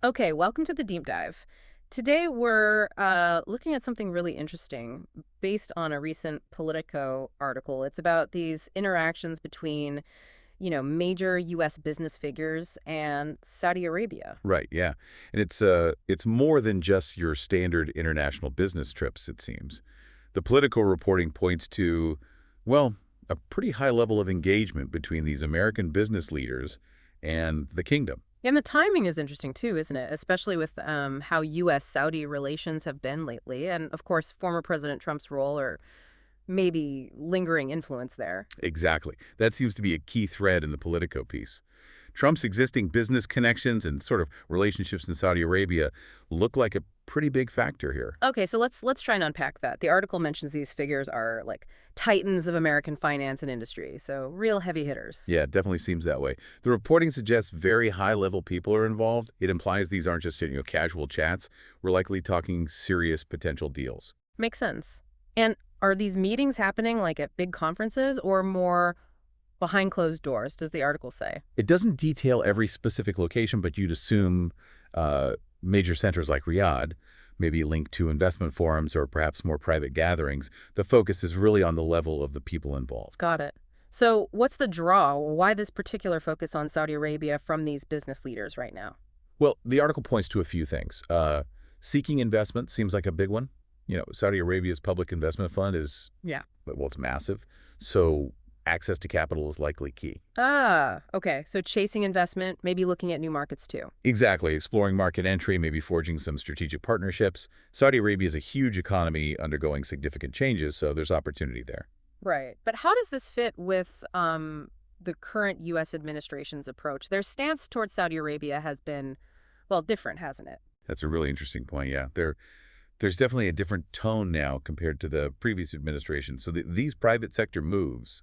Okay, welcome to the deep dive. Today we're looking at something really interesting based on a recent Politico article. It's about these interactions between, major U.S. business figures and Saudi Arabia. Right, yeah. And it's more than just your standard international business trips, it seems. The political reporting points to, well, a pretty high level of engagement between these American business leaders and the kingdom. And the timing is interesting too, isn't it? Especially with how U.S.-Saudi relations have been lately, and of course, former President Trump's role or maybe lingering influence there. Exactly. That seems to be a key thread in the Politico piece. Trump's existing business connections and sort of relationships in Saudi Arabia look like a pretty big factor here. Okay, so let's try and unpack that. The article mentions these figures are like titans of American finance and industry, so real heavy hitters. Yeah, it definitely seems that way. The reporting suggests very high-level people are involved. It implies these aren't just, casual chats. We're likely talking serious potential deals. Makes sense. And are these meetings happening like at big conferences or more behind closed doors, does the article say? It doesn't detail every specific location, but you'd assume major centers like Riyadh, maybe linked to investment forums or perhaps more private gatherings. The focus is really on the level of the people involved. Got it. So what's the draw? Why this particular focus on Saudi Arabia from these business leaders right now? Well, the article points to a few things. Seeking investment seems like a big one. Saudi Arabia's public investment fund is, Yeah. well, it's massive. So access to capital is likely key. Ah, okay. So chasing investment, maybe looking at new markets too. Exactly. Exploring market entry, maybe forging some strategic partnerships. Saudi Arabia is a huge economy undergoing significant changes, so there's opportunity there. Right. But how does this fit with the current U.S. administration's approach? Their stance towards Saudi Arabia has been, well, different, hasn't it? That's a really interesting point, yeah. There's definitely a different tone now compared to the previous administration. So these private sector moves,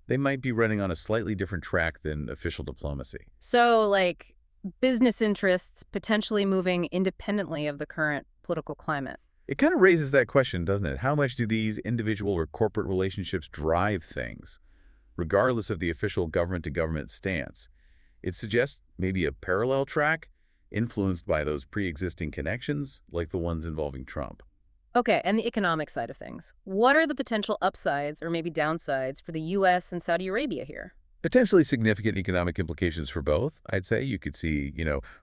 they might be running on a slightly different track than official diplomacy. So, like, business interests potentially moving independently of the current political climate. It kind of raises that question, doesn't it? How much do these individual or corporate relationships drive things, regardless of the official government-to-government stance? It suggests maybe a parallel track influenced by those pre-existing connections, like the ones involving Trump. Okay, and the economic side of things. What are the potential upsides or maybe downsides for the U.S. and Saudi Arabia here? Potentially significant economic implications for both, I'd say. You could see,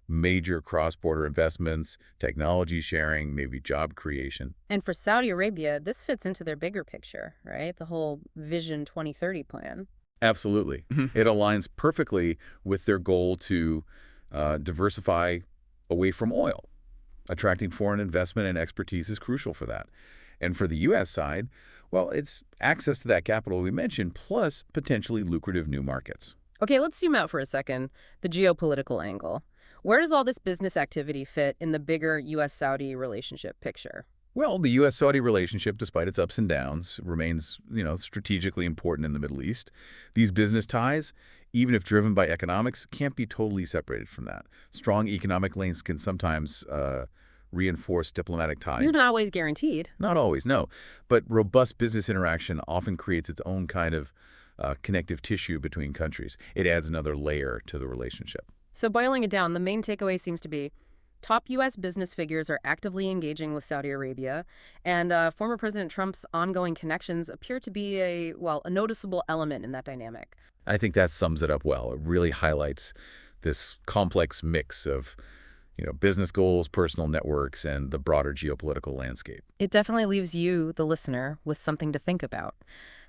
major cross-border investments, technology sharing, maybe job creation. And for Saudi Arabia, this fits into their bigger picture, right? The whole Vision 2030 plan. Absolutely. It aligns perfectly with their goal to diversify away from oil. Attracting foreign investment and expertise is crucial for that. And for the U.S. side, well, it's access to that capital we mentioned, plus potentially lucrative new markets. Okay, let's zoom out for a second. The geopolitical angle. Where does all this business activity fit in the bigger U.S.-Saudi relationship picture? Well, the U.S.-Saudi relationship, despite its ups and downs, remains, strategically important in the Middle East. These business ties, even if driven by economics, can't be totally separated from that. Strong economic links can sometimes reinforce diplomatic ties. You're not always guaranteed. Not always, no. But robust business interaction often creates its own kind of connective tissue between countries. It adds another layer to the relationship. So boiling it down, the main takeaway seems to be top U.S. business figures are actively engaging with Saudi Arabia, and former President Trump's ongoing connections appear to be a noticeable element in that dynamic. I think that sums it up well. It really highlights this complex mix of business goals, personal networks, and the broader geopolitical landscape. It definitely leaves you, the listener, with something to think about.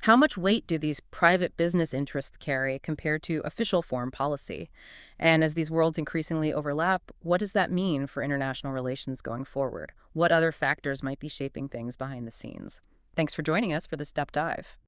How much weight do these private business interests carry compared to official foreign policy? And as these worlds increasingly overlap, what does that mean for international relations going forward? What other factors might be shaping things behind the scenes? Thanks for joining us for this deep dive.